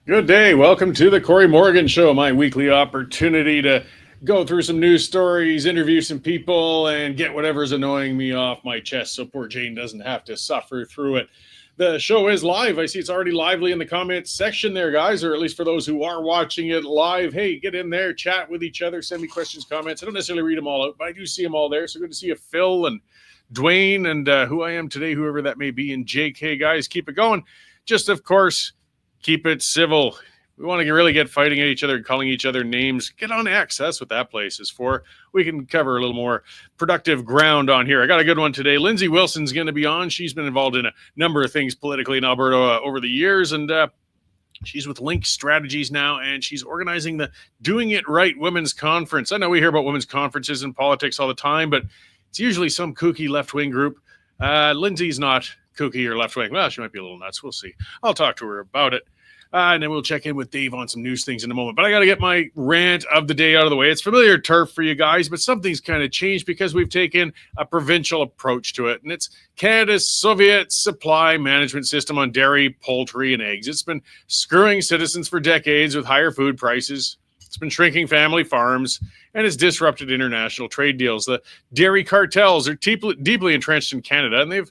Good day. Welcome to the Cory Morgan Show, my weekly opportunity to go through some news stories, interview some people, and get whatever's annoying me off my chest so poor Jane doesn't have to suffer through it. The show is live. I see it's already lively in the comments section there, guys, or at least for those who are watching it live. Hey, get in there, chat with each other, send me questions, comments. I don't necessarily read them all out, but I do see them all there. So good to see you, Phil and Dwayne and who I am today, whoever that may be, and Jake. Hey, guys, keep it going. Just, of course, keep it civil. We want to really get fighting at each other and calling each other names. Get on X. That's what that place is for. We can cover a little more productive ground on here. I got a good one today. Lindsay Wilson's going to be on. She's been involved in a number of things politically in Alberta over the years, and she's with Link Strategies now, and she's organizing the Doing It Right Women's Conference. I know we hear about women's conferences in politics all the time, but it's usually some kooky left-wing group. Lindsay's not kooky or left-wing. Well, she might be a little nuts. We'll see. I'll talk to her about it. And then we'll check in with Dave on some news things in a moment. But I got to get my rant of the day out of the way. It's familiar turf for you guys, but something's kind of changed because we've taken a provincial approach to it. And it's Canada's Soviet supply management system on dairy, poultry, and eggs. It's been screwing citizens for decades with higher food prices. It's been shrinking family farms, and it's disrupted international trade deals. The dairy cartels are deeply entrenched in Canada, and they've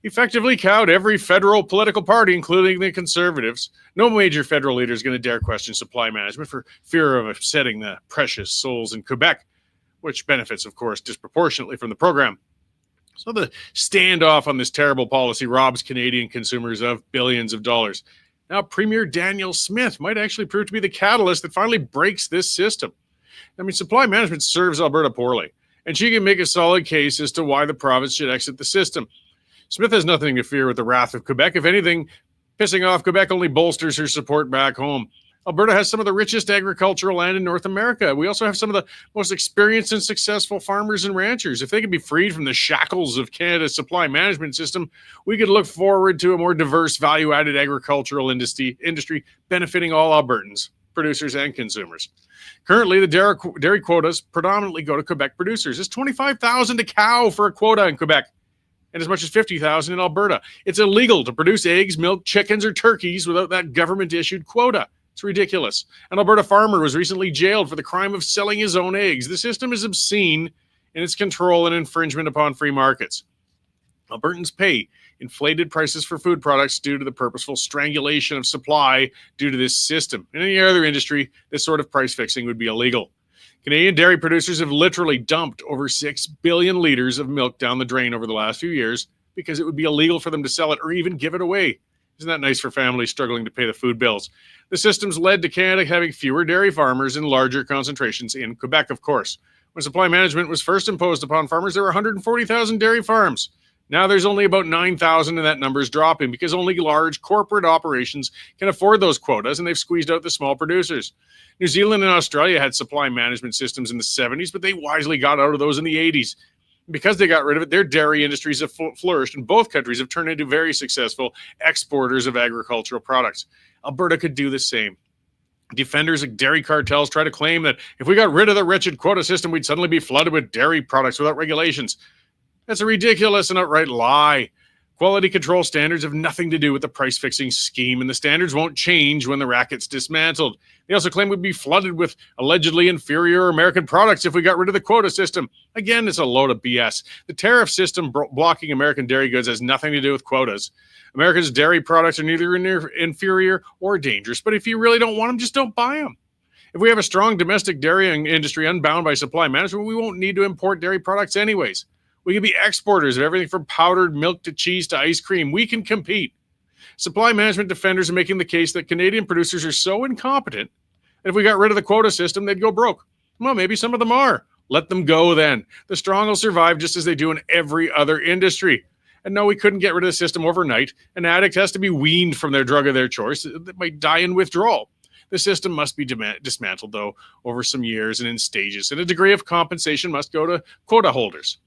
effectively cowed every federal political party, including the Conservatives. No major federal leader is going to dare question supply management for fear of upsetting the precious souls in Quebec, which benefits, of course, disproportionately from the program. So the standoff on this terrible policy robs Canadian consumers of billions of dollars. Now, Premier Danielle Smith might actually prove to be the catalyst that finally breaks this system. I mean, supply management serves Alberta poorly, and she can make a solid case as to why the province should exit the system. Smith has nothing to fear with the wrath of Quebec. If anything, pissing off Quebec only bolsters her support back home. Alberta has some of the richest agricultural land in North America. We also have some of the most experienced and successful farmers and ranchers. If they could be freed from the shackles of Canada's supply management system, we could look forward to a more diverse, value-added agricultural industry benefiting all Albertans, producers and consumers. Currently, the dairy quotas predominantly go to Quebec producers. It's $25,000 a cow for a quota in Quebec, and as much as $50,000 in Alberta. It's illegal to produce eggs, milk, chickens, or turkeys without that government-issued quota. It's ridiculous. An Alberta farmer was recently jailed for the crime of selling his own eggs. The system is obscene in its control and infringement upon free markets. Albertans pay inflated prices for food products due to the purposeful strangulation of supply due to this system. In any other industry, this sort of price fixing would be illegal. Canadian dairy producers have literally dumped over 6 billion liters of milk down the drain over the last few years because it would be illegal for them to sell it or even give it away. Isn't that nice for families struggling to pay the food bills? The system's led to Canada having fewer dairy farmers and larger concentrations in Quebec, of course. When supply management was first imposed upon farmers, there were 140,000 dairy farms. Now there's only about 9,000, and that number is dropping because only large corporate operations can afford those quotas, and they've squeezed out the small producers. New Zealand and Australia had supply management systems in the 70s, but they wisely got out of those in the 80s. Because they got rid of it, their dairy industries have flourished, and both countries have turned into very successful exporters of agricultural products. Alberta could do the same. Defenders of dairy cartels try to claim that if we got rid of the wretched quota system, we'd suddenly be flooded with dairy products without regulations. That's a ridiculous and outright lie. Quality control standards have nothing to do with the price-fixing scheme, and the standards won't change when the racket's dismantled. They also claim we'd be flooded with allegedly inferior American products if we got rid of the quota system. Again, it's a load of BS. The tariff system blocking American dairy goods has nothing to do with quotas. America's dairy products are neither inferior or dangerous, but if you really don't want them, just don't buy them. If we have a strong domestic dairy industry unbound by supply management, we won't need to import dairy products anyways. We can be exporters of everything from powdered milk to cheese to ice cream. We can compete. Supply management defenders are making the case that Canadian producers are so incompetent that if we got rid of the quota system, they'd go broke. Well, maybe some of them are. Let them go then. The strong will survive just as they do in every other industry. And no, we couldn't get rid of the system overnight. An addict has to be weaned from their drug of their choice. They might die in withdrawal. The system must be dismantled, though, over some years and in stages. And a degree of compensation must go to quota holders.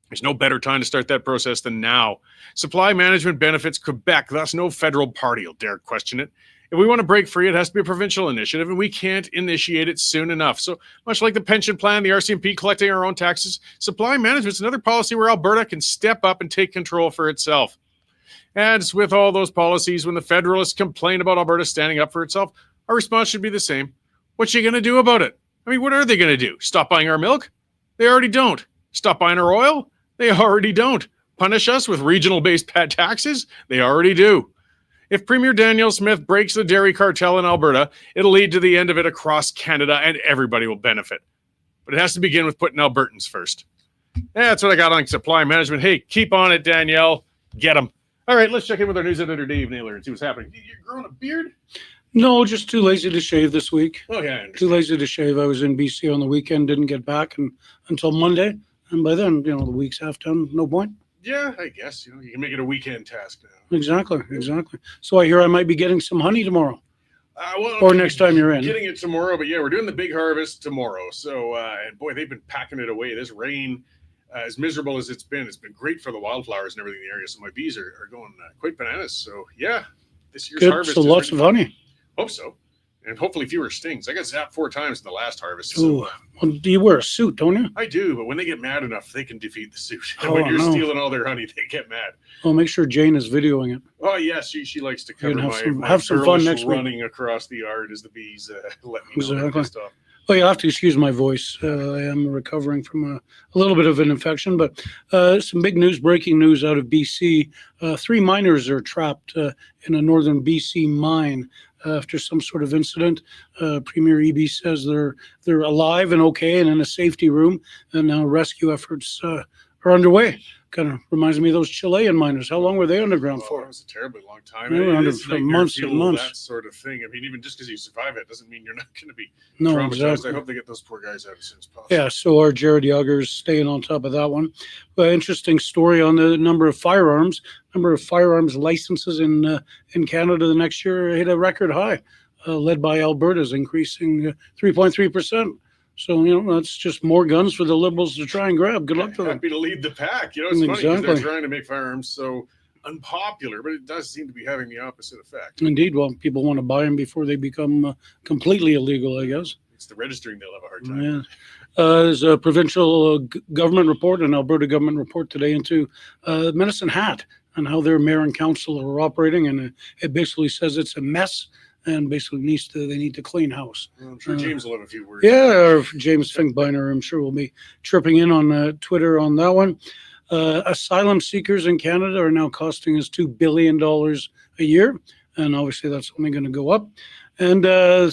There's no better time to start that process than now. Supply management benefits Quebec, thus no federal party will dare question it. If we want to break free, it has to be a provincial initiative, and we can't initiate it soon enough. So much like the pension plan, the RCMP collecting our own taxes, supply management is another policy where Alberta can step up and take control for itself. As with all those policies, when the Federalists complain about Alberta standing up for itself, our response should be the same. What's she going to do about it? I mean, what are they going to do? Stop buying our milk? They already don't. Stop buying our oil? They already don't. Punish us with regional-based taxes? They already do. If Premier Danielle Smith breaks the dairy cartel in Alberta, it'll lead to the end of it across Canada, and everybody will benefit. But it has to begin with putting Albertans first. That's what I got on supply management. Hey, keep on it, Danielle. Get them. All right, let's check in with our news editor, Dave Naylor, and see what's happening. You're growing a beard? No, just too lazy to shave this week. Oh, yeah, I understand. Too lazy to shave. I was in BC on the weekend, didn't get back until Monday. And by then, the week's half done, no point. Yeah, I guess. You can make it a weekend task now. Exactly. So I hear I might be getting some honey tomorrow. Or next time you're in. Getting it tomorrow, but yeah, we're doing the big harvest tomorrow. So, and boy, they've been packing it away. This rain, as miserable as it's been great for the wildflowers and everything in the area. So my bees are going quite bananas. So yeah, this year's harvest. So lots of honey. Hope so. And hopefully fewer stings. I got zapped 4 times in the last harvest. So. Ooh, well, do you wear a suit, don't you? I do, but when they get mad enough, they can defeat the suit. And when you're stealing all their honey, they get mad. Well, make sure Jane is videoing it. Oh, yeah, she likes to cover have some fun next week. Running across the yard as the bees let me know they're pissed off. Well, you'll have to excuse my voice. I am recovering from a little bit of an infection, but some big news, breaking news out of BC. 3 miners are trapped in a northern BC mine after some sort of incident. Premier Eby says they're alive and okay and in a safety room, and now rescue efforts are underway. Kind of reminds me of those Chilean miners. How long were they underground for? It was a terribly long time. They were under for months and months. That sort of thing. I mean, even just because you survive it doesn't mean you're not going to be traumatized. Exactly. I hope they get those poor guys out as soon as possible. Yeah, so our Jared Yoggers staying on top of that one. Interesting story on the number of firearms. Number of firearms licenses in Canada the next year hit a record high, led by Alberta's increasing 3.3%. So, that's just more guns for the Liberals to try and grab. Good luck to them. Happy to lead the pack. It's funny because they're trying to make firearms so unpopular, but it does seem to be having the opposite effect. Indeed. Well, people want to buy them before they become completely illegal, I guess. It's the registering they'll have a hard time. Yeah. There's a provincial government report, an Alberta government report today into Medicine Hat and how their mayor and council are operating. And it basically says it's a mess. And basically they need to clean house. Well, I'm sure James will have a few words. Yeah, or James Finkbeiner, I'm sure will be tripping in on Twitter on that one. Asylum seekers in Canada are now costing us $2 billion a year. And obviously that's only going to go up. And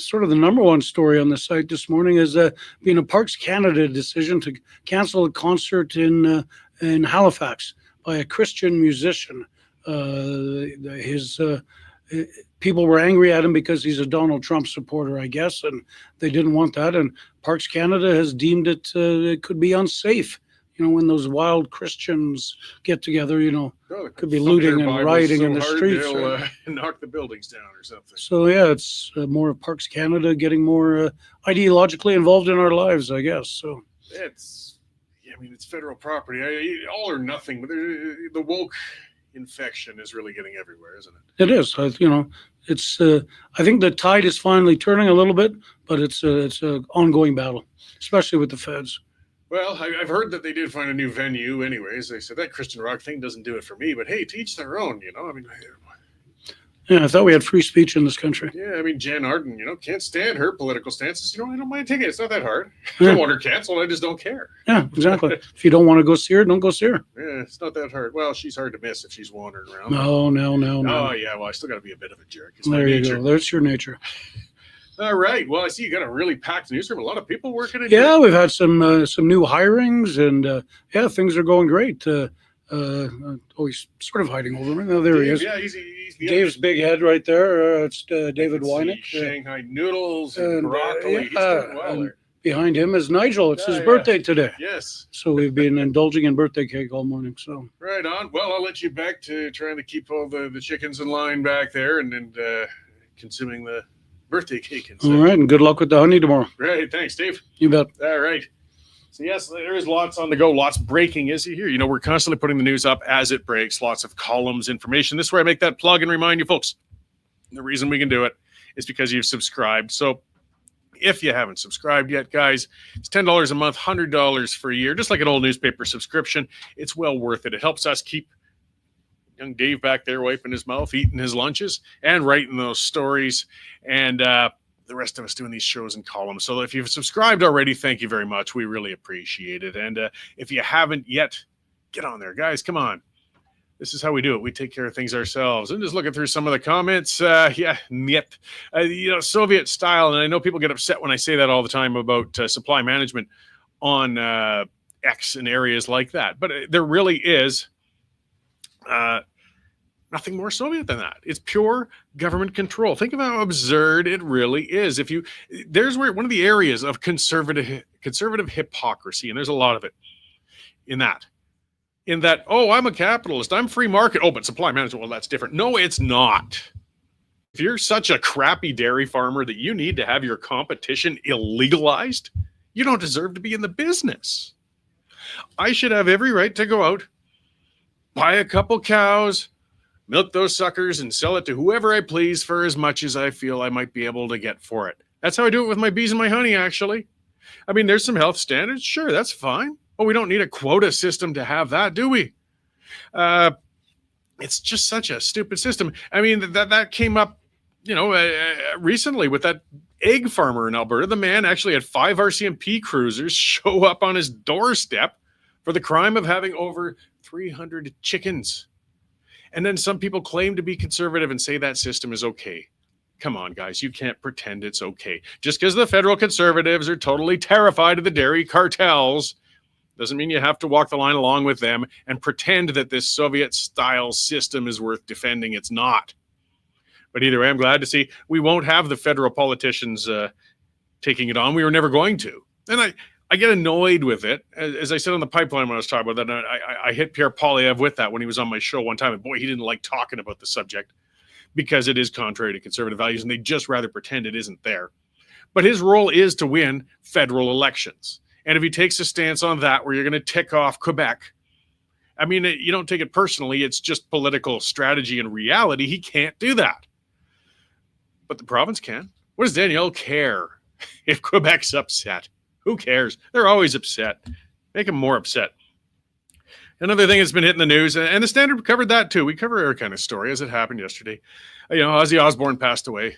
sort of the number one story on the site this morning is being a Parks Canada decision to cancel a concert in Halifax by a Christian musician. People were angry at him because he's a Donald Trump supporter, I guess, and they didn't want that. And Parks Canada has deemed it could be unsafe. When those wild Christians get together, could be looting and rioting in the streets. They'll knock the buildings down or something. So, yeah, it's more of Parks Canada getting more ideologically involved in our lives, I guess. So it's federal property. All or nothing. But the woke infection is really getting everywhere, isn't it? It is. It's. I think the tide is finally turning a little bit, but it's an ongoing battle, especially with the feds. Well, I've heard that they did find a new venue. Anyways, they said that Christian rock thing doesn't do it for me. But hey, to each their own. Yeah, I thought we had free speech in this country. Yeah, Jan Arden, can't stand her political stances. I don't mind taking it. It's not that hard. I don't want her canceled. I just don't care. Yeah, exactly. If you don't want to go see her, don't go see her. Yeah, it's not that hard. Well, she's hard to miss if she's wandering around. No. Oh, yeah, well, I still got to be a bit of a jerk. There you go. There's your nature. All right. Well, I see you got a really packed newsroom. A lot of people working in here. Yeah, we've had some new hirings, and things are going great. He's sort of hiding over me. No, there he is. Yeah, he's Dave's big head right there. It's David Wynick. Shanghai noodles and broccoli. And behind him is Nigel. It's his birthday today. Yes. So we've been indulging in birthday cake all morning. So right on. Well, I'll let you back to trying to keep all the chickens in line back there and consuming the birthday cake. All right, and good luck with the honey tomorrow. Right. Thanks, Dave. You bet. All right. So, yes, there is lots on the go, lots breaking as you hear. We're constantly putting the news up as it breaks, lots of columns, information. This is where I make that plug and remind you folks, the reason we can do it is because you've subscribed. So if you haven't subscribed yet, guys, it's $10 a month, $100 for a year, just like an old newspaper subscription. It's well worth it. It helps us keep young Dave back there wiping his mouth, eating his lunches, and writing those stories. And the rest of us doing these shows and columns. So if you've subscribed already, thank you very much. We really appreciate it. And if you haven't yet, get on there, guys. Come on. This is how we do it. We take care of things ourselves. And just looking through some of the comments, Soviet style. And I know people get upset when I say that all the time about supply management on X and areas like that. But there really is nothing more Soviet than that. It's pure government control. Think of how absurd it really is. There's where one of the areas of conservative hypocrisy, and there's a lot of it in that, oh, I'm a capitalist, I'm free market. Oh, but supply management, well, that's different. No, it's not. If you're such a crappy dairy farmer that you need to have your competition illegalized, you don't deserve to be in the business. I should have every right to go out, buy a couple cows, milk those suckers, and sell it to whoever I please for as much as I feel I might be able to get for it. That's how I do it with my bees and my honey, actually. I mean, there's some health standards. Sure, that's fine. But we don't need a quota system to have that, do we? It's just such a stupid system. I mean, that came up, recently with that egg farmer in Alberta. The man actually had 5 RCMP cruisers show up on his doorstep for the crime of having over 300 chickens. And then some people claim to be conservative and say that system is okay. Come on, guys, you can't pretend it's okay. Just because the federal conservatives are totally terrified of the dairy cartels doesn't mean you have to walk the line along with them and pretend that this Soviet-style system is worth defending. It's not. But either way, I'm glad to see we won't have the federal politicians taking it on. We were never going to. And I get annoyed with it. As I said on the pipeline when I was talking about that, I hit Pierre Poilievre with that when he was on my show one time. And boy, he didn't like talking about the subject because it is contrary to conservative values, and they just rather pretend it isn't there. But his role is to win federal elections. And if he takes a stance on that where you're going to tick off Quebec, I mean, you don't take it personally. It's just political strategy. In reality, he can't do that. But the province can. What does Danielle care if Quebec's upset? Who cares? They're always upset. Make them more upset. Another thing that's been hitting the news, and the Standard covered that too. We cover our kind of story as it happened yesterday. Ozzy Osbourne passed away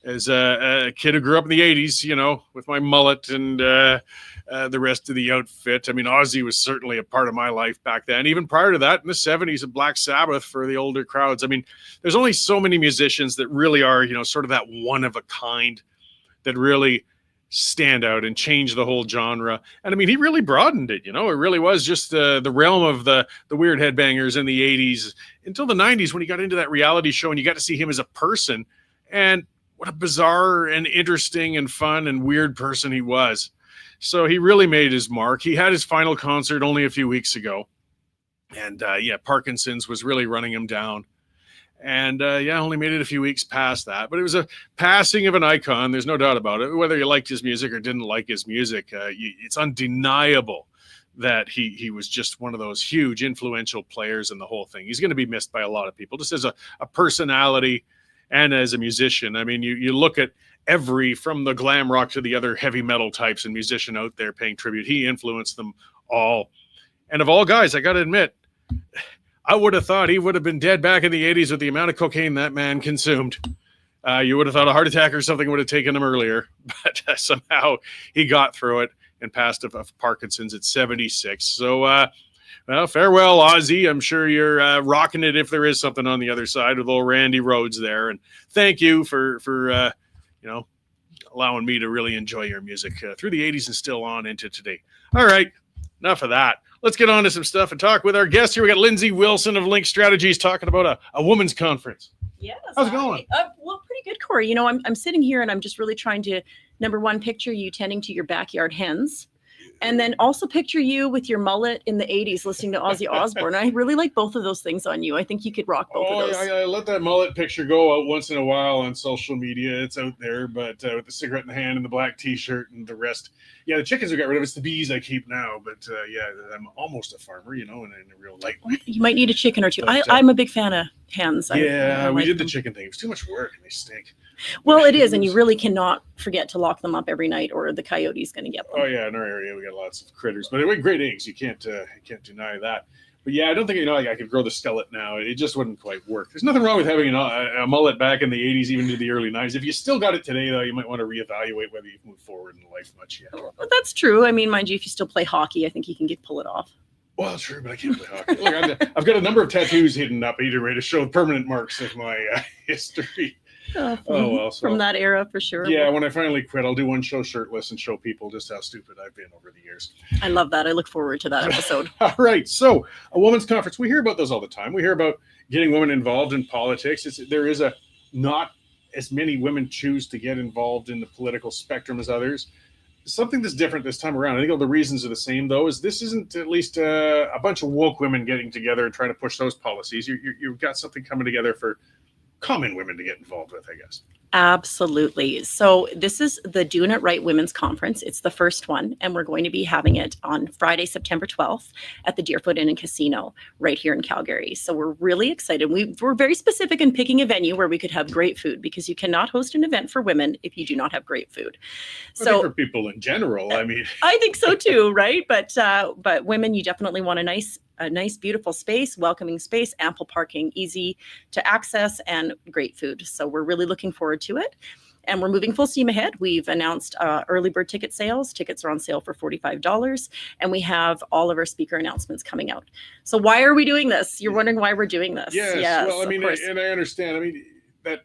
as a kid who grew up in the 80s, with my mullet and the rest of the outfit. I mean, Ozzy was certainly a part of my life back then. Even prior to that, in the 70s, of Black Sabbath for the older crowds. I mean, there's only so many musicians that really are, sort of that one of a kind that really stand out and change the whole genre. And I mean, he really broadened it, it really was just the realm of the weird headbangers in the 80s until the 90s when he got into that reality show and you got to see him as a person. And what a bizarre and interesting and fun and weird person he was. So he really made his mark. He had his final concert only a few weeks ago. And Parkinson's was really running him down. And only made it a few weeks past that. But it was a passing of an icon. There's no doubt about it. Whether you liked his music or didn't like his music, it's undeniable that he was just one of those huge influential players in the whole thing. He's going to be missed by a lot of people, just as a personality and as a musician. I mean, you look at from the glam rock to the other heavy metal types and musician out there paying tribute. He influenced them all. And of all guys, I got to admit, I would have thought he would have been dead back in the 80s with the amount of cocaine that man consumed. You would have thought a heart attack or something would have taken him earlier, but somehow he got through it and passed of Parkinson's at 76. So, farewell, Ozzy. I'm sure you're rocking it if there is something on the other side with old Randy Rhoads there. And thank you for allowing me to really enjoy your music through the 80s and still on into today. All right, enough of that. Let's get on to some stuff and talk with our guest here. We got Lindsay Wilson of Link Strategies talking about a women's conference. Yes. How's it going? Well, pretty good, Cory. I'm sitting here and I'm just really trying to, number one, picture you tending to your backyard hens. And then also picture you with your mullet in the 80s listening to Ozzy Osbourne. I really like both of those things on you. I think you could rock both of those. I let that mullet picture go out once in a while on social media. It's out there, but with the cigarette in the hand and the black T-shirt and the rest. Yeah, the chickens I got rid of. It's the bees I keep now. But I'm almost a farmer, in a real light way. You might need a chicken or two. But, I'm a big fan of hens. We did the chicken thing. It was too much work and they stink. Well, it is, and you really cannot forget to lock them up every night, or the coyote's going to get them. Oh yeah, in our area we got lots of critters, but anyway, great eggs. You can't deny that. But yeah, I don't think, like, I could grow the skillet now. It just wouldn't quite work. There's nothing wrong with having a mullet back in the 80s, even to the early 90s. If you still got it today, though, you might want to reevaluate whether you've moved forward in life much yet. Well, that's true. I mean, mind you, if you still play hockey, I think you can pull it off. Well, true, but I can't play hockey. Look, I've got a number of tattoos hidden up either way to show permanent marks of my history. Well, so, from that era, for sure. Yeah, when I finally quit, I'll do one show shirtless and show people just how stupid I've been over the years. I love that. I look forward to that episode. All right, so a women's conference. We hear about those all the time. We hear about getting women involved in politics. There is not as many women choose to get involved in the political spectrum as others. Something that's different this time around, I think all the reasons are the same, though, is this isn't at least a bunch of woke women getting together and trying to push those policies. You've got something coming together for common women to get involved with, I guess. Absolutely. So this is the Doing It Right Women's Conference. It's the first one, and we're going to be having it on Friday, September 12th at the Deerfoot Inn and Casino right here in Calgary. So we're really excited. We're very specific in picking a venue where we could have great food, because you cannot host an event for women if you do not have great food. So for people in general, I mean, I think so too, right? But women, you definitely want a nice, beautiful space, welcoming space, ample parking, easy to access, and great food. So we're really looking forward to it. And we're moving full steam ahead. We've announced early bird ticket sales. Tickets are on sale for $45. And we have all of our speaker announcements coming out. So why are we doing this? You're wondering why we're doing this. Yes, well, I mean, and I understand. I mean, that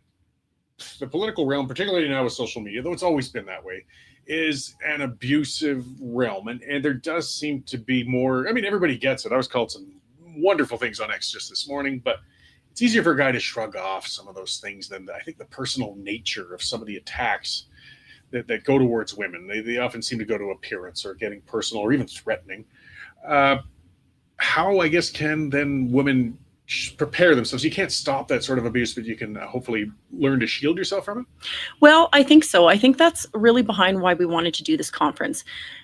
the political realm, particularly now with social media, though it's always been that way, is an abusive realm. And there does seem to be more, I mean, everybody gets it. I was called some wonderful things on X just this morning, but it's easier for a guy to shrug off some of those things than I think the personal nature of some of the attacks that go towards women. They often seem to go to appearance or getting personal or even threatening. How, I guess, can then women prepare themselves? You can't stop that sort of abuse, but you can hopefully learn to shield yourself from it? Well, I think so. I think that's really behind why we wanted to do this conference.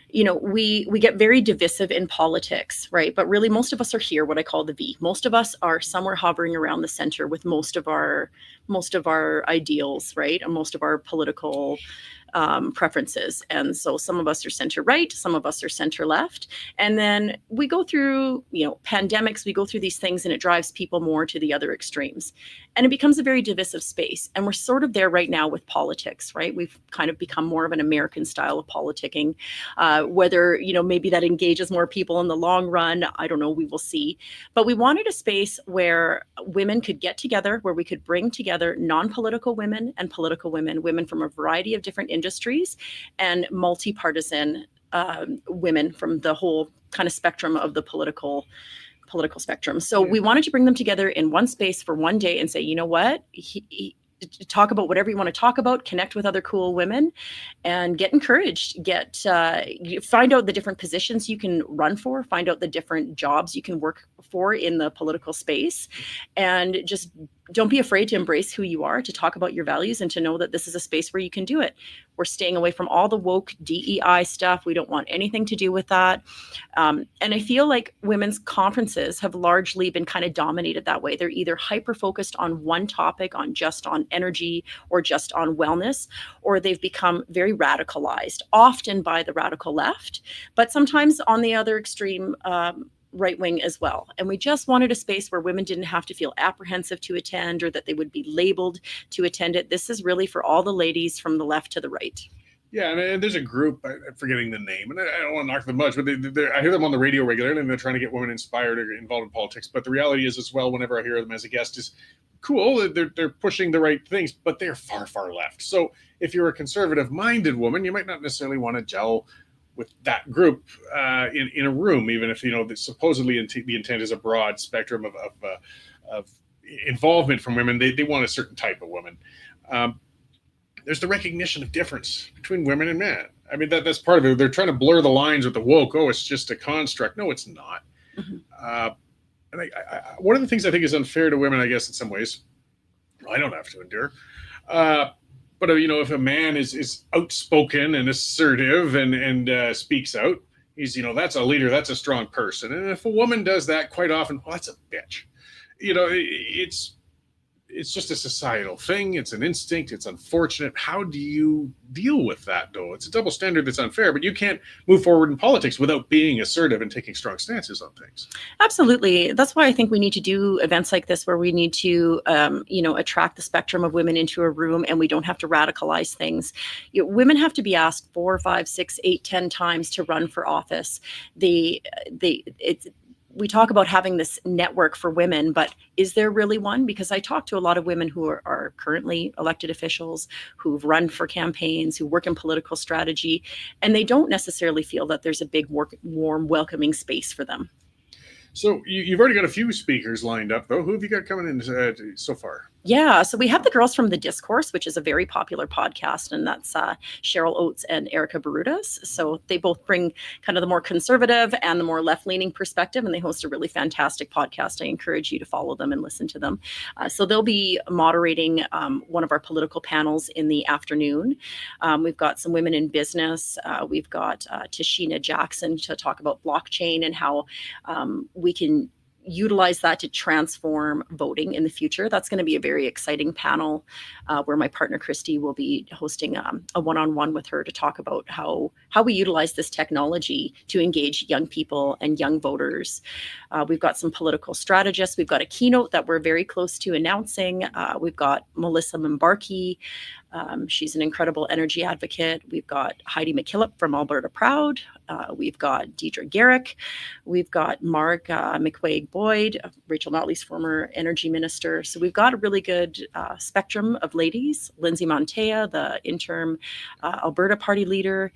You know, we get very divisive in politics, right? But really, most of us are here, what I call the V. Most of us are somewhere hovering around the center with most of our ideals, right? And most of our political preferences. And so some of us are center right, some of us are center left. And then we go through, pandemics, we go through these things, and it drives people more to the other extremes. And it becomes a very divisive space. And we're sort of there right now with politics, right? We've kind of become more of an American style of politicking. Whether, maybe that engages more people in the long run, I don't know, we will see. But we wanted a space where women could get together, where we could bring together non-political women and political women, women from a variety of different industries, and multi-partisan women from the whole kind of spectrum of the political spectrum. So we wanted to bring them together in one space for one day and say, you know what? Talk about whatever you want to talk about, connect with other cool women, and get encouraged. Find out the different positions you can run for, find out the different jobs you can work for in the political space, and just don't be afraid to embrace who you are, to talk about your values, and to know that this is a space where you can do it. We're staying away from all the woke DEI stuff. We don't want anything to do with that. And I feel like women's conferences have largely been kind of dominated that way. They're either hyper-focused on one topic, just on energy, or just on wellness, or they've become very radicalized, often by the radical left, but sometimes on the other extreme, right wing as well. And we just wanted a space where women didn't have to feel apprehensive to attend, or that they would be labeled to attend it. This is really for all the ladies from the left to the right. Yeah, and there's a group, I'm forgetting the name, and I don't want to knock them much, but I hear them on the radio regularly, and they're trying to get women inspired or involved in politics. But the reality is, as well, whenever I hear them as a guest, is cool, they're pushing the right things, but they're far, far left. So if you're a conservative-minded woman, you might not necessarily want to gel with that group in a room, even if supposedly the intent is a broad spectrum of involvement from women. They want a certain type of woman. There's the recognition of difference between women and men. I mean, that's part of it. They're trying to blur the lines with the woke. Oh, it's just a construct. No, it's not. Mm-hmm. And one of the things I think is unfair to women, I guess, in some ways, I don't have to endure. But if a man is outspoken and assertive and speaks out, he's that's a leader, that's a strong person. And if a woman does that, quite often, well, that's a bitch. It's it's just a societal thing. It's an instinct. It's unfortunate. How do you deal with that, though? It's a double standard that's unfair, but you can't move forward in politics without being assertive and taking strong stances on things. Absolutely. That's why I think we need to do events like this where we need to, attract the spectrum of women into a room, and we don't have to radicalize things. Women have to be asked 4, 5, 6, 8, 10 times to run for office. We talk about having this network for women, but is there really one? Because I talk to a lot of women who are currently elected officials, who've run for campaigns, who work in political strategy, and they don't necessarily feel that there's a big, warm, welcoming space for them. So you've already got a few speakers lined up, though. Who have you got coming in so far? Yeah, so we have the girls from The Discourse, which is a very popular podcast, and that's Cheryl Oates and Erica Barudas. So they both bring kind of the more conservative and the more left-leaning perspective, and they host a really fantastic podcast. I encourage you to follow them and listen to them. So they'll be moderating one of our political panels in the afternoon. We've got some women in business. We've got Tashina Jackson to talk about blockchain and how we can utilize that to transform voting in the future. That's going to be a very exciting panel where my partner Christy will be hosting a one-on-one with her to talk about how we utilize this technology to engage young people and young voters. We've got some political strategists. We've got a keynote that we're very close to announcing. We've got Melissa Mbarki. She's an incredible energy advocate. We've got Heidi McKillop from Alberta Proud. We've got Deidre Garrick. We've got Mark McQuaig-Boyd, Rachel Notley's former energy minister. So we've got a really good spectrum of ladies. Lindsay Montea, the interim Alberta Party leader.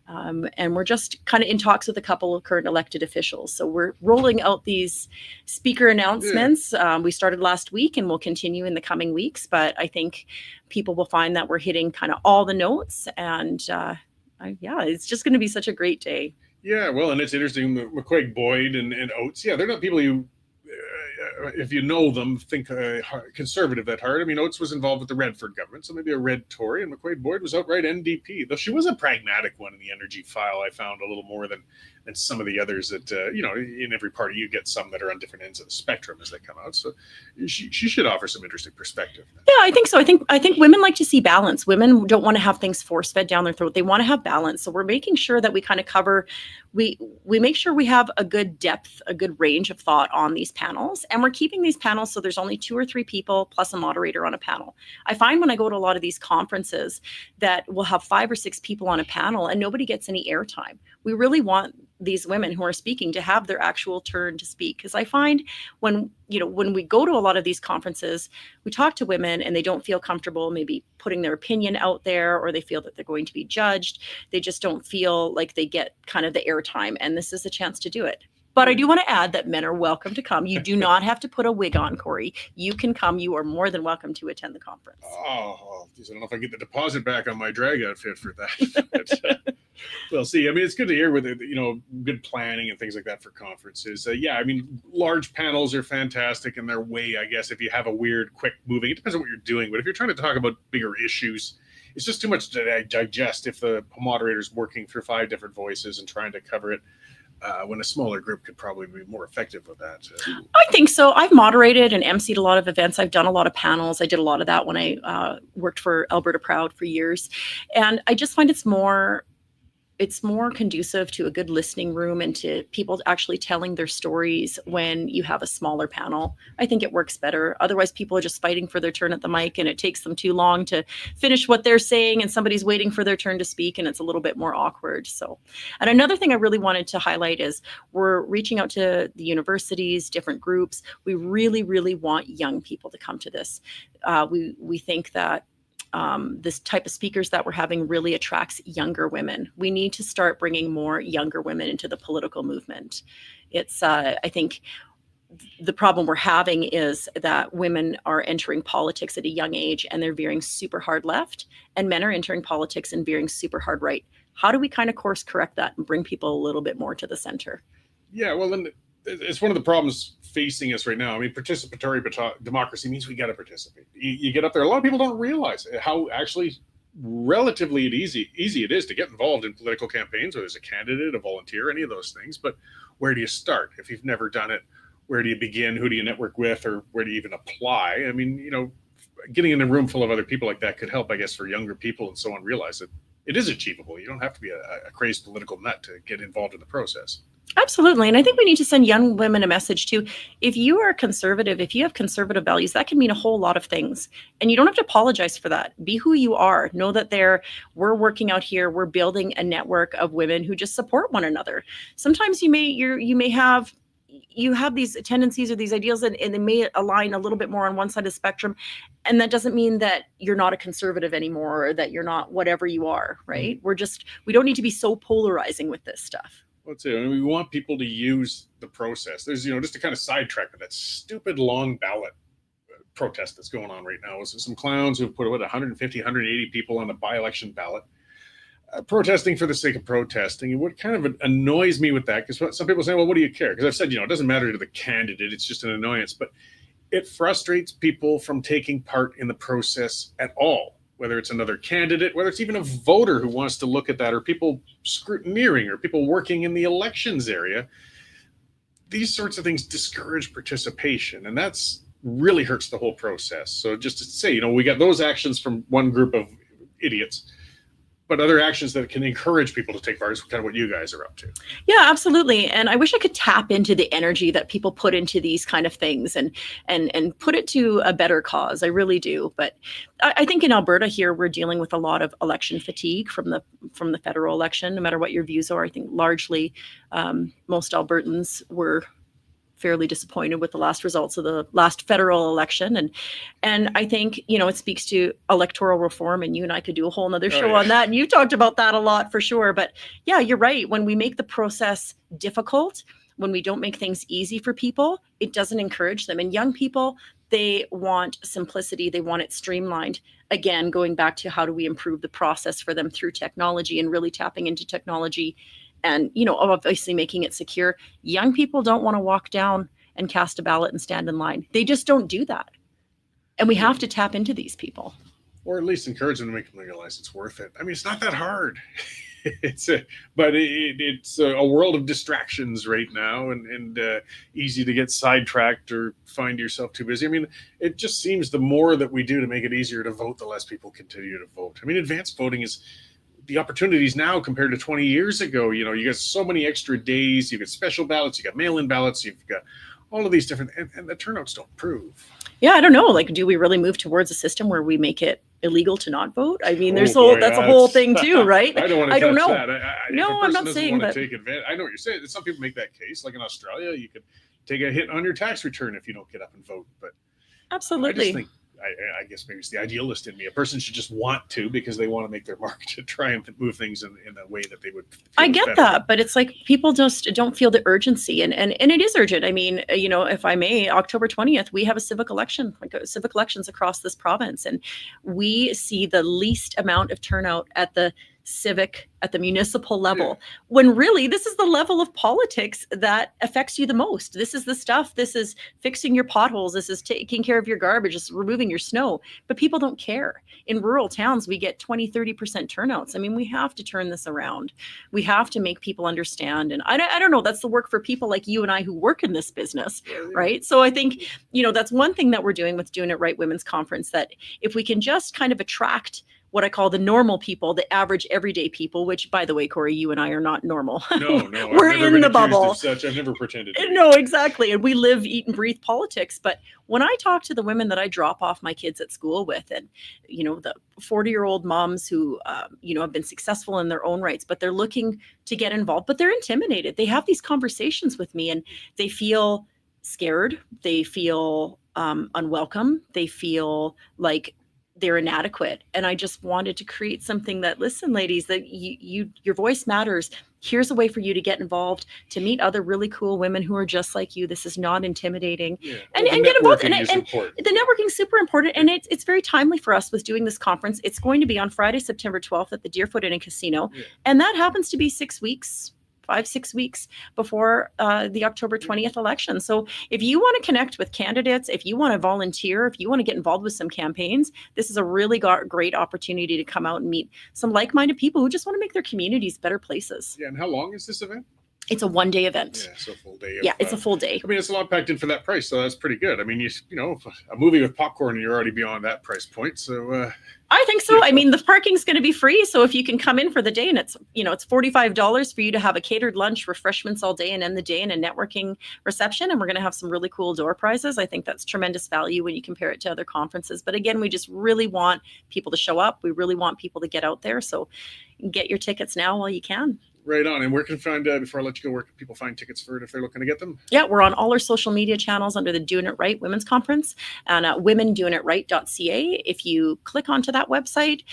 And we're just kind of in talks with a couple of current elected officials. So we're rolling out these speaker announcements. We started last week and we'll continue in the coming weeks. But I think people will find that we're hitting kind of all the notes. And it's just going to be such a great day. Yeah, well, and it's interesting, McQuaig-Boyd and Oates. Yeah, they're not people you, if you know them, think conservative at heart. I mean, Oates was involved with the Redford government, so maybe a red Tory, and McQuaig-Boyd was outright NDP. Though she was a pragmatic one in the energy file, I found a little more than some of the others that, in every party you get some that are on different ends of the spectrum as they come out. So she should offer some interesting perspective. Yeah, I think so. I think women like to see balance. Women don't want to have things force fed down their throat. They want to have balance. So we're making sure that we kind of cover, we make sure we have a good depth, a good range of thought on these panels. And we're keeping these panels so there's only 2 or 3 people plus a moderator on a panel. I find when I go to a lot of these conferences that we'll have 5 or 6 people on a panel and nobody gets any airtime. We really want these women who are speaking to have their actual turn to speak. Because I find when we go to a lot of these conferences, we talk to women and they don't feel comfortable maybe putting their opinion out there, or they feel that they're going to be judged. They just don't feel like they get kind of the airtime, and this is a chance to do it. But I do want to add that men are welcome to come. You do not have to put a wig on, Cory. You can come. You are more than welcome to attend the conference. Oh, geez, I don't know if I get the deposit back on my drag outfit for that. But, we'll see. I mean, it's good to hear with good planning and things like that for conferences. Large panels are fantastic in their way, I guess, if you have a weird, quick moving. It depends on what you're doing. But if you're trying to talk about bigger issues, it's just too much to digest if the moderator's working through 5 different voices and trying to cover it. When a smaller group could probably be more effective with that. I think so. I've moderated and emceed a lot of events. I've done a lot of panels. I did a lot of that when I worked for Alberta Proud for years. And I just find it's more conducive to a good listening room and to people actually telling their stories when you have a smaller panel. I think it works better. Otherwise, people are just fighting for their turn at the mic and it takes them too long to finish what they're saying, and somebody's waiting for their turn to speak, and it's a little bit more awkward. So, and another thing I really wanted to highlight is we're reaching out to the universities, different groups. We really, really want young people to come to this. We think that this type of speakers that we're having really attracts younger women. We need to start bringing more younger women into the political movement. It's, I think the problem we're having is that women are entering politics at a young age and they're veering super hard left, and men are entering politics and veering super hard right. How do we kind of course correct that and bring people a little bit more to the center? Yeah, well, then it's one of the problems facing us right now. I mean, participatory democracy means we got to participate. You get up there. A lot of people don't realize how actually relatively easy it is to get involved in political campaigns, whether as a candidate, a volunteer, any of those things. But where do you start? If you've never done it, where do you begin? Who do you network with? Or where do you even apply? I mean, getting in a room full of other people like that could help, I guess, for younger people and so on, realize that it is achievable. You don't have to be a crazed political nut to get involved in the process. Absolutely. And I think we need to send young women a message too. If you are conservative, if you have conservative values, that can mean a whole lot of things. And you don't have to apologize for that. Be who you are. Know that we're working out here. We're building a network of women who just support one another. Sometimes you have these tendencies or these ideals and they may align a little bit more on one side of the spectrum. And that doesn't mean that you're not a conservative anymore or that you're not whatever you are, right? We don't need to be so polarizing with this stuff. Let's say, we want people to use the process. There's, just to kind of sidetrack with that stupid long ballot protest that's going on right now. Is some clowns who put 150, 180 people on the by-election ballot protesting for the sake of protesting. And what kind of annoys me with that, because some people say, well, what do you care? Because I've said, it doesn't matter to the candidate. It's just an annoyance. But it frustrates people from taking part in the process at all. Whether it's another candidate, whether it's even a voter who wants to look at that, or people scrutineering, or people working in the elections area. These sorts of things discourage participation, and that's really hurts the whole process. So just to say, we got those actions from one group of idiots, but other actions that can encourage people to take part is kind of what you guys are up to. Yeah, absolutely. And I wish I could tap into the energy that people put into these kind of things and put it to a better cause. I really do. But I think in Alberta here, we're dealing with a lot of election fatigue from the federal election, no matter what your views are. I think largely most Albertans were fairly disappointed with the last results of the last federal election. And I think, it speaks to electoral reform, and you and I could do a whole nother show on that. And you talked about that a lot for sure. But yeah, you're right. When we make the process difficult, when we don't make things easy for people, it doesn't encourage them. And young people, they want simplicity. They want it streamlined. Again, going back to how do we improve the process for them through technology and really tapping into technology and, obviously making it secure. Young people don't want to walk down and cast a ballot and stand in line. They just don't do that. And we have to tap into these people. Or at least encourage them to make them realize it's worth it. I mean, it's not that hard. It's a world of distractions right now, and easy to get sidetracked or find yourself too busy. I mean, it just seems the more that we do to make it easier to vote, the less people continue to vote. I mean, advanced voting is the opportunities now compared to 20 years ago. You got so many extra days. You got special ballots, you got mail-in ballots, you've got all of these different, and the turnouts don't prove. Yeah, I don't know. Do we really move towards a system where we make it illegal to not vote? I mean, that's a whole thing too, right? I don't want to touch know. that. I'm not saying that. Take advantage. I know what you're saying. Some people make that case. Like in Australia, you could take a hit on your tax return if you don't get up and vote. But absolutely. I just think, I guess maybe it's the idealist in me. A person should just want to, because they want to make their mark to try and move things in a way that they would feel I get better. that, but it's like people just don't feel the urgency, and it is urgent. I mean, if I may, October 20th, we have a civic election, civic elections across this province, and we see the least amount of turnout at the municipal level, when really this is the level of politics that affects you the most. This is the stuff, this is fixing your potholes, this is taking care of your garbage, this is removing your snow, but people don't care. In rural towns, we get 20-30% turnouts. I mean, we have to turn this around. We have to make people understand. And I don't know, that's the work for people like you and I who work in this business, right? So I think, that's one thing that we're doing with Doing It Right Women's Conference, that if we can just kind of attract what I call the normal people, the average everyday people, which, by the way, Cory, you and I are not normal. No, we're in the bubble. Such. I've never pretended to. No, exactly. And we live, eat, and breathe politics. But when I talk to the women that I drop off my kids at school with, and, the 40-year-old moms who, have been successful in their own rights, but they're looking to get involved, but they're intimidated. They have these conversations with me and they feel scared. They feel unwelcome. They feel like they're inadequate. And I just wanted to create something that, listen, ladies, that your voice matters. Here's a way for you to get involved, to meet other really cool women who are just like you. This is not intimidating. And get involved. And the networking is super important. And it's very timely for us with doing this conference. It's going to be on Friday, September 12th at the Deerfoot Inn and Casino. And that happens to be 6 weeks 5-6 weeks before the October 20th election. So if you want to connect with candidates, if you want to volunteer, if you want to get involved with some campaigns, this is a really great opportunity to come out and meet some like-minded people who just want to make their communities better places. Yeah, and how long is this event? It's a one-day event. Yeah, so full day. It's a full day. I mean, it's a lot packed in for that price, so that's pretty good. I mean, you know, a movie with popcorn, and you're already beyond that price point. So I think so. I mean, the parking's going to be free, so if you can come in for the day, and it's $45 for you to have a catered lunch, refreshments all day, and end the day in a networking reception. And we're going to have some really cool door prizes. I think that's tremendous value when you compare it to other conferences. But again, we just really want people to show up. We really want people to get out there. So get your tickets now while you can. Right on. And where can find, before I let you go, where can people find tickets for it if they're looking to get them? Yeah, we're on all our social media channels under the Doing It Right Women's Conference and at womendoingitright.ca. If you click onto that website,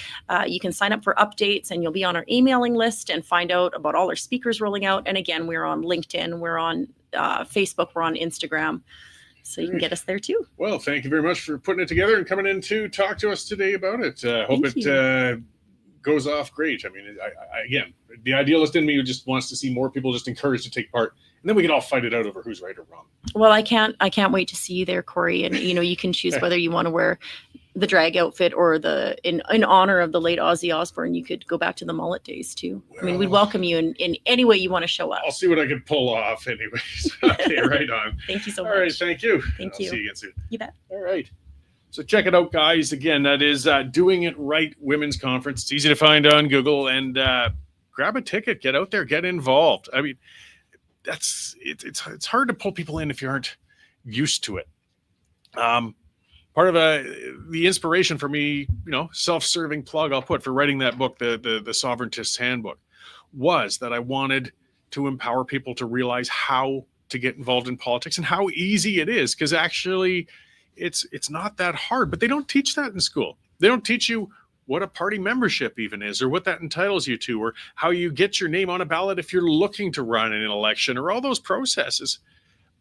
you can sign up for updates and you'll be on our emailing list and find out about all our speakers rolling out. And again, we're on LinkedIn, we're on Facebook, we're on Instagram. So you can get us there too. Well, thank you very much for putting it together and coming in to talk to us today about it. Hope it goes off great. I mean, I again, the idealist in me just wants to see more people just encouraged to take part, and then we can all fight it out over who's right or wrong. Well, I can't wait to see you there, Cory. And you can choose whether you want to wear the drag outfit or in honor of the late Ozzy Osbourne. You could go back to the mullet days too. Well, I mean, we'd welcome you in any way you want to show up. I'll see what I can pull off, anyways. Okay, right on. Thank you so much. All right, thank you. Thank you. I'll see you again soon. You bet. All right. So check it out, guys. Again, that is Doing It Right Women's Conference. It's easy to find on Google, and grab a ticket. Get out there. Get involved. I mean, it's hard to pull people in if you aren't used to it. Part of the inspiration for me, self-serving plug I'll put for writing that book, the Sovereigntist's Handbook, was that I wanted to empower people to realize how to get involved in politics and how easy it is, because actually it's not that hard. But they don't teach that in school. They don't teach you what a party membership even is, or what that entitles you to, or how you get your name on a ballot if you're looking to run in an election, or all those processes.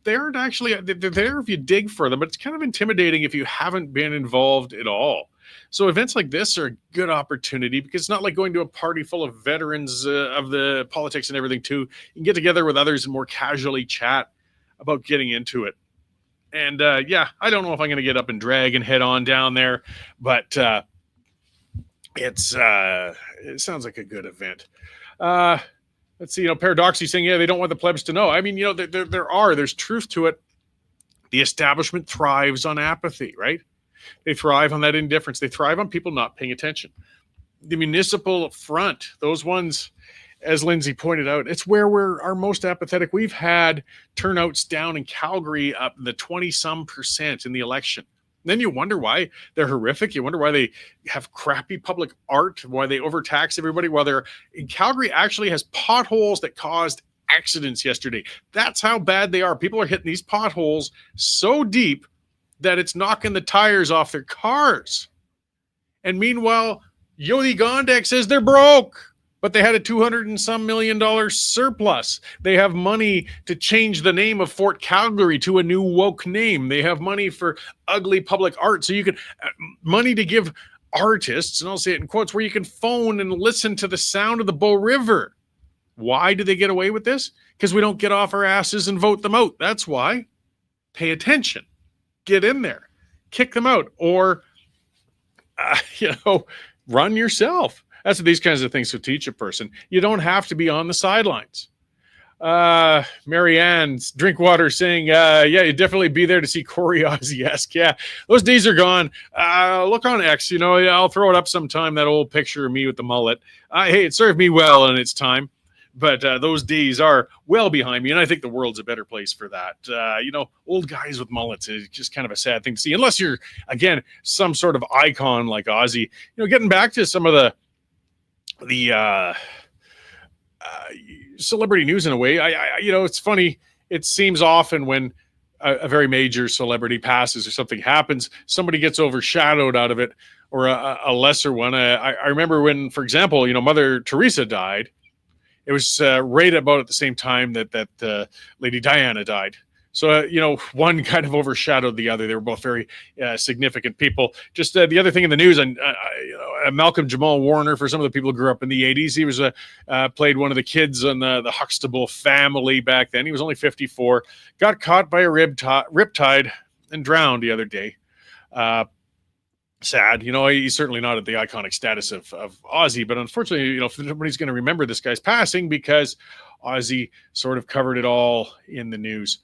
They aren't actually, they're there if you dig for them, but it's kind of intimidating if you haven't been involved at all. So events like this are a good opportunity, because it's not like going to a party full of veterans of the politics and everything too. You can get together with others and more casually chat about getting into it. And I don't know if I'm going to get up and drag and head on down there, but it sounds like a good event. Let's see, paradoxically saying, they don't want the plebs to know. I mean, there's truth to it. The establishment thrives on apathy, right? They thrive on that indifference. They thrive on people not paying attention. The municipal front, those ones, as Lindsay pointed out, it's where we're our most apathetic. We've had turnouts down in Calgary up the 20% in the election. Then you wonder why they're horrific. You wonder why they have crappy public art, why they overtax everybody, while they're in Calgary actually has potholes that caused accidents yesterday. That's how bad they are. People are hitting these potholes so deep that it's knocking the tires off their cars. And meanwhile, Yodi Gondek says they're broke, but they had a $200 and some million surplus. They have money to change the name of Fort Calgary to a new woke name. They have money for ugly public art. So you can money to give artists, and I'll say it in quotes, where you can phone and listen to the sound of the Bow River. Why do they get away with this? Because we don't get off our asses and vote them out. That's why. Pay attention. Get in there. Kick them out. Or, run yourself. That's what these kinds of things will teach a person. You don't have to be on the sidelines. Marianne's Drinkwater saying, you definitely be there to see Cory Ozzy-esque. Yeah, those days are gone. Look on X, I'll throw it up sometime, that old picture of me with the mullet. Hey, it served me well in its time, but those days are well behind me, and I think the world's a better place for that. Old guys with mullets is just kind of a sad thing to see, unless you're, again, some sort of icon like Ozzy. Getting back to some of the celebrity news in a way, it's funny. It seems often when a very major celebrity passes or something happens, somebody gets overshadowed out of it, or a lesser one. I remember when, for example, Mother Teresa died. It was right about at the same time that Lady Diana died. So, one kind of overshadowed the other. They were both very significant people. Just the other thing in the news, and Malcolm Jamal Warner, for some of the people who grew up in the 80s, he was played one of the kids on the Huxtable family back then. He was only 54, got caught by a riptide and drowned the other day. sad. He's certainly not at the iconic status of Ozzy, but unfortunately, nobody's going to remember this guy's passing because Ozzy sort of covered it all in the news.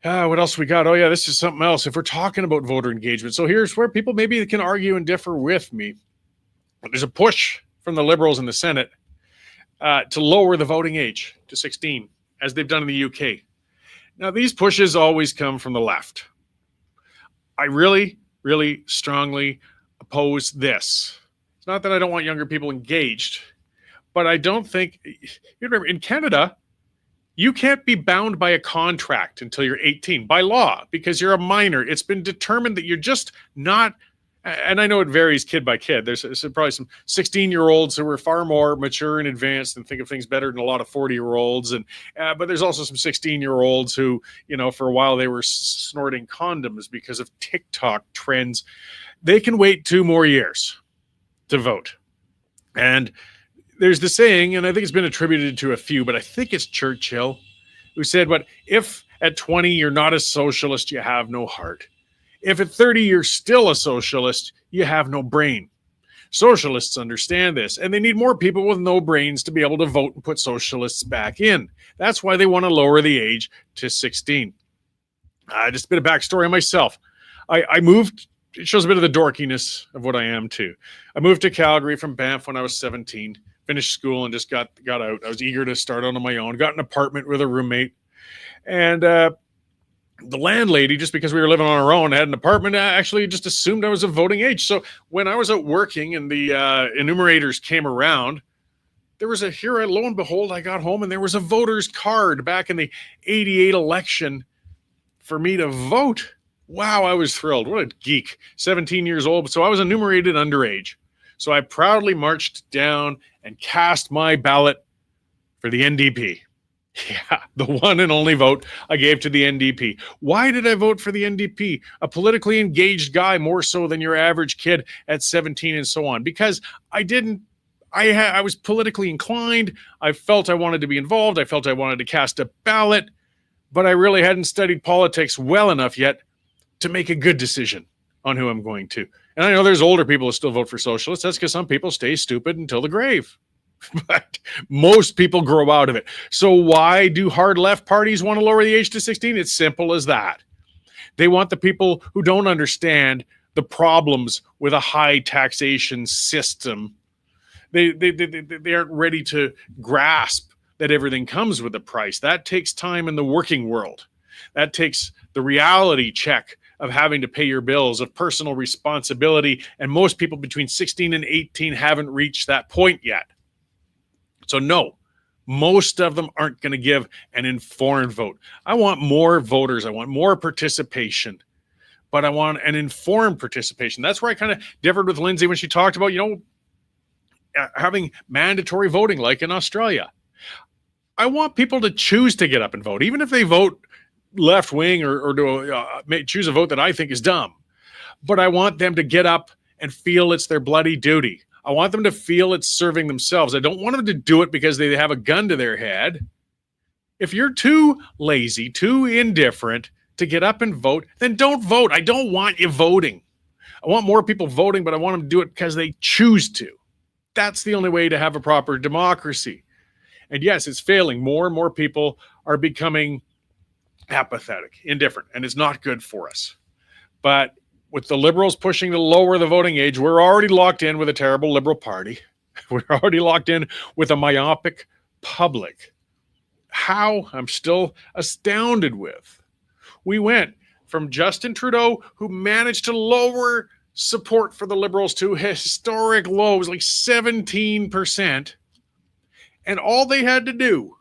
What else we got? Oh, yeah, this is something else. If we're talking about voter engagement, so here's where people maybe can argue and differ with me. There's a push from the Liberals in the Senate to lower the voting age to 16, as they've done in the UK. Now, these pushes always come from the left. I really, really strongly oppose this. It's not that I don't want younger people engaged, but I don't think, you remember, in Canada, you can't be bound by a contract until you're 18 by law because you're a minor. It's been determined that you're just not, and I know it varies kid by kid. There's probably some 16-year-olds who are far more mature and advanced and think of things better than a lot of 40-year-olds. But there's also some 16-year-olds who, for a while they were snorting condoms because of TikTok trends. They can wait 2 more years to vote. And there's the saying, and I think it's been attributed to a few, but I think it's Churchill who said, "What if at 20 you're not a socialist, you have no heart. If at 30 you're still a socialist, you have no brain." Socialists understand this, and they need more people with no brains to be able to vote and put socialists back in. That's why they want to lower the age to 16. Just a bit of backstory on myself. I moved. It shows a bit of the dorkiness of what I am too. I moved to Calgary from Banff when I was 17. Finished school and just got out. I was eager to start out on my own. Got an apartment with a roommate. And the landlady, just because we were living on our own, had an apartment, actually just assumed I was of voting age. So when I was out working and the enumerators came around, there was lo and behold, I got home and there was a voter's card back in the 88 election for me to vote. Wow, I was thrilled. What a geek. 17 years old. So I was enumerated underage. So I proudly marched down and cast my ballot for the NDP. Yeah, the one and only vote I gave to the NDP. Why did I vote for the NDP? A politically engaged guy, more so than your average kid at 17 and so on. Because I was politically inclined. I felt I wanted to be involved. I felt I wanted to cast a ballot. But I really hadn't studied politics well enough yet to make a good decision on who I'm going to. And I know there's older people who still vote for socialists. That's because some people stay stupid until the grave. But most people grow out of it. So why do hard left parties want to lower the age to 16? It's simple as that. They want the people who don't understand the problems with a high taxation system. They aren't ready to grasp that everything comes with a price. That takes time in the working world. That takes the reality check of having to pay your bills, of personal responsibility. And most people between 16 and 18 haven't reached that point yet. So no, most of them aren't going to give an informed vote. I want more voters. I want more participation, but I want an informed participation. That's where I kind of differed with Lindsay when she talked about, having mandatory voting like in Australia. I want people to choose to get up and vote, even if they vote left wing or to choose a vote that I think is dumb. But I want them to get up and feel it's their bloody duty. I want them to feel it's serving themselves. I don't want them to do it because they have a gun to their head. If you're too lazy, too indifferent to get up and vote, then don't vote. I don't want you voting. I want more people voting, but I want them to do it because they choose to. That's the only way to have a proper democracy. And yes, it's failing. More and more people are becoming apathetic, indifferent, and it's not good for us. But with the Liberals pushing to lower the voting age, we're already locked in with a terrible Liberal Party. We're already locked in with a myopic public. How? I'm still astounded with. We went from Justin Trudeau, who managed to lower support for the Liberals to historic lows, like 17%. And all they had to do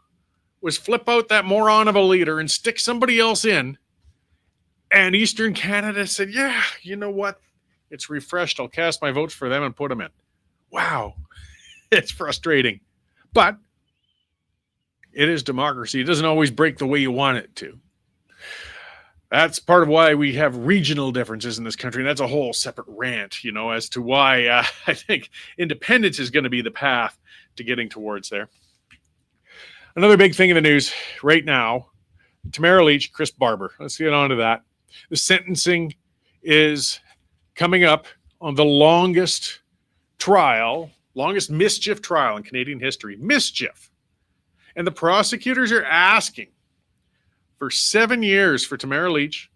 was flip out that moron of a leader and stick somebody else in. And Eastern Canada said, yeah, you know what? It's refreshed. I'll cast my votes for them and put them in. Wow. It's frustrating. But it is democracy. It doesn't always break the way you want it to. That's part of why we have regional differences in this country. And that's a whole separate rant, as to why I think independence is going to be the path to getting towards there. Another big thing in the news right now, Tamara Leach, Chris Barber. Let's get on to that. The sentencing is coming up on the longest mischief trial in Canadian history. Mischief. And the prosecutors are asking for 7 years for Tamara Lich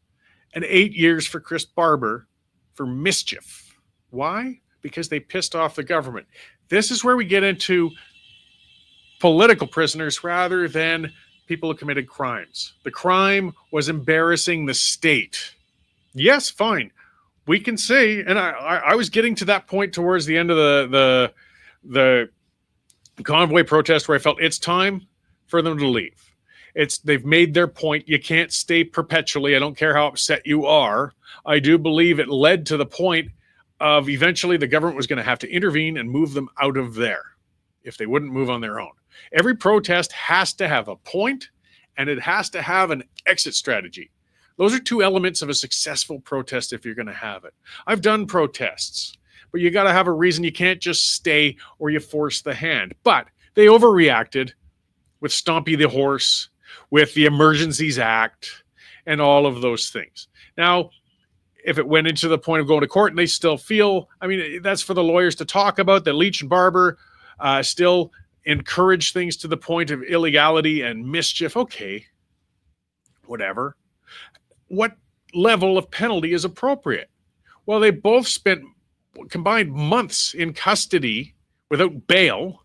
and 8 years for Chris Barber for mischief. Why? Because they pissed off the government. This is where we get into political prisoners rather than people who committed crimes. The crime was embarrassing the state. Yes, fine. We can say, and I was getting to that point towards the end of the convoy protest where I felt it's time for them to leave. They've made their point. You can't stay perpetually. I don't care how upset you are. I do believe it led to the point of eventually the government was going to have to intervene and move them out of there if they wouldn't move on their own. Every protest has to have a point and it has to have an exit strategy. Those are two elements of a successful protest if you're going to have it. I've done protests, but you got to have a reason. You can't just stay or you force the hand. But they overreacted with Stompy the Horse, with the Emergencies Act, and all of those things. Now, if it went into the point of going to court and they still feel, I mean, that's for the lawyers to talk about, that Lich and Barber still encourage things to the point of illegality and mischief. Okay, whatever. What level of penalty is appropriate? Well, they both spent combined months in custody without bail.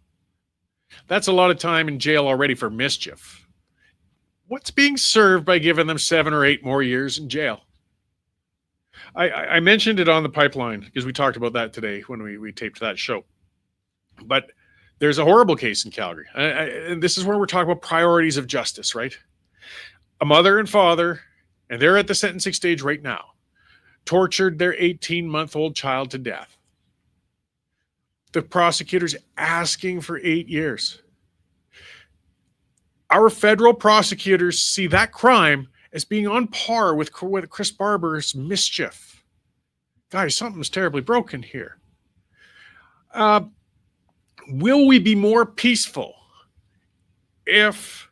That's a lot of time in jail already for mischief. What's being served by giving them 7 or 8 more years in jail? I mentioned it on the pipeline because we talked about that today when we taped that show. But there's a horrible case in Calgary. And this is where we're talking about priorities of justice, right? A mother and father, and they're at the sentencing stage right now, tortured their 18-month-old child to death. The prosecutor's asking for 8 years. Our federal prosecutors see that crime as being on par with Chris Barber's mischief. Guys, something's terribly broken here. Will we be more peaceful if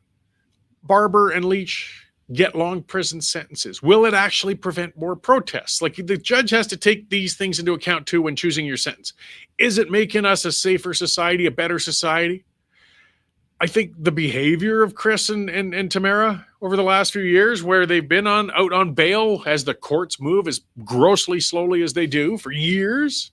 Barber and Lich get long prison sentences? Will it actually prevent more protests? Like, the judge has to take these things into account too when choosing your sentence. Is it making us a safer society, a better society? I think the behavior of Chris and Tamara over the last few years, where they've been out on bail as the courts move as grossly slowly as they do for years.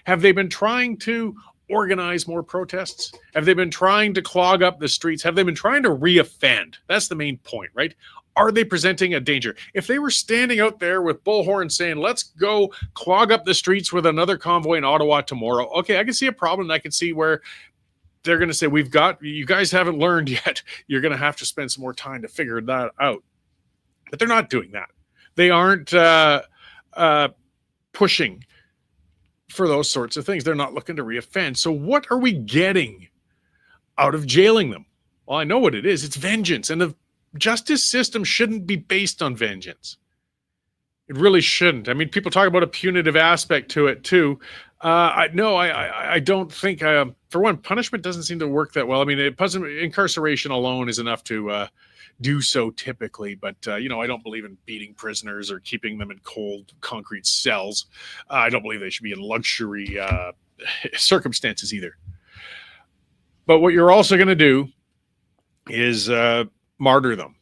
Have they been trying to organize more protests? Have they been trying to clog up the streets? Have they been trying to reoffend? That's the main point, right? Are they presenting a danger? If they were standing out there with bullhorns saying, let's go clog up the streets with another convoy in Ottawa tomorrow, okay, I can see a problem. I can see where they're going to say, you guys haven't learned yet. You're going to have to spend some more time to figure that out. But they're not doing that. They aren't pushing for those sorts of things. They're not looking to reoffend. So what are we getting out of jailing them? Well, I know what it is. It's vengeance. And the justice system shouldn't be based on vengeance. It really shouldn't. I mean, people talk about a punitive aspect to it too. I don't think, for one, punishment doesn't seem to work that well. I mean, incarceration alone is enough to do so typically, but I don't believe in beating prisoners or keeping them in cold concrete cells. I don't believe they should be in luxury circumstances either. But what you're also going to do is martyr them.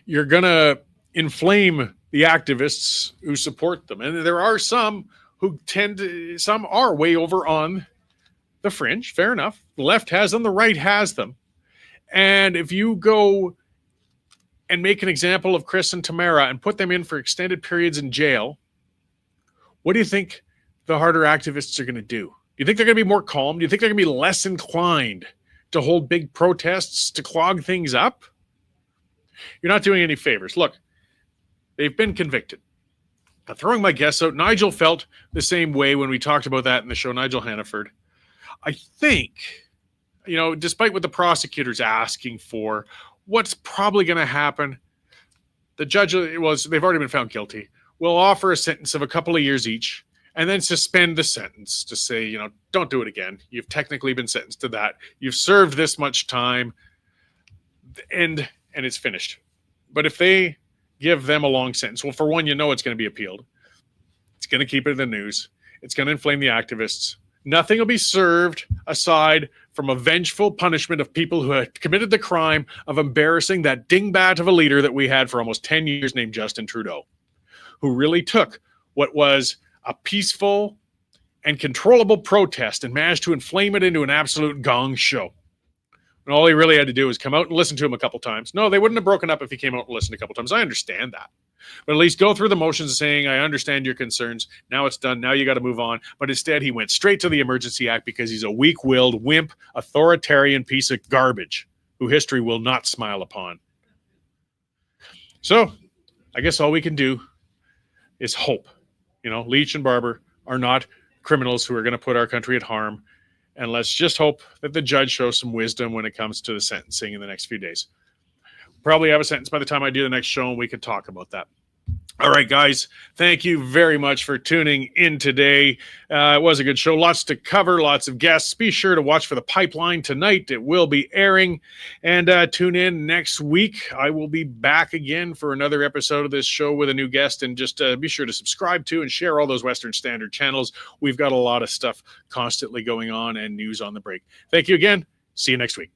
You're going to inflame the activists who support them. And there are some who some are way over on the fringe. Fair enough. The left has them, the right has them. And if you go and make an example of Chris and Tamara and put them in for extended periods in jail, what do you think the harder activists are going to do? Do you think they're going to be more calm? Do you think they're going to be less inclined to hold big protests to clog things up? You're not doing any favors. Look, they've been convicted. Now, throwing my guess out, Nigel felt the same way when we talked about that in the show, Nigel Hannaford. I think, despite what the prosecutor's asking for, what's probably going to happen, the judge they've already been found guilty, will offer a sentence of a couple of years each and then suspend the sentence to say, don't do it again. You've technically been sentenced to that. You've served this much time and it's finished. But if they give them a long sentence, well, for one, it's going to be appealed. It's going to keep it in the news. It's going to inflame the activists. Nothing will be served aside from a vengeful punishment of people who had committed the crime of embarrassing that dingbat of a leader that we had for almost 10 years named Justin Trudeau, who really took what was a peaceful and controllable protest and managed to inflame it into an absolute gong show. And all he really had to do was come out and listen to him a couple times. No, they wouldn't have broken up if he came out and listened a couple times. I understand that. But at least go through the motions of saying, I understand your concerns. Now it's done. Now you got to move on. But instead, he went straight to the Emergency Act because he's a weak-willed, wimp, authoritarian piece of garbage who history will not smile upon. So I guess all we can do is hope. You know, Leach and Barber are not criminals who are going to put our country at harm. And let's just hope that the judge shows some wisdom when it comes to the sentencing in the next few days. Probably have a sentence by the time I do the next show, and we can talk about that. All right, guys, thank you very much for tuning in today. It was a good show. Lots to cover, lots of guests. Be sure to watch for The Pipeline tonight. It will be airing. And tune in next week. I will be back again for another episode of this show with a new guest. And just be sure to subscribe to and share all those Western Standard channels. We've got a lot of stuff constantly going on and news on the break. Thank you again. See you next week.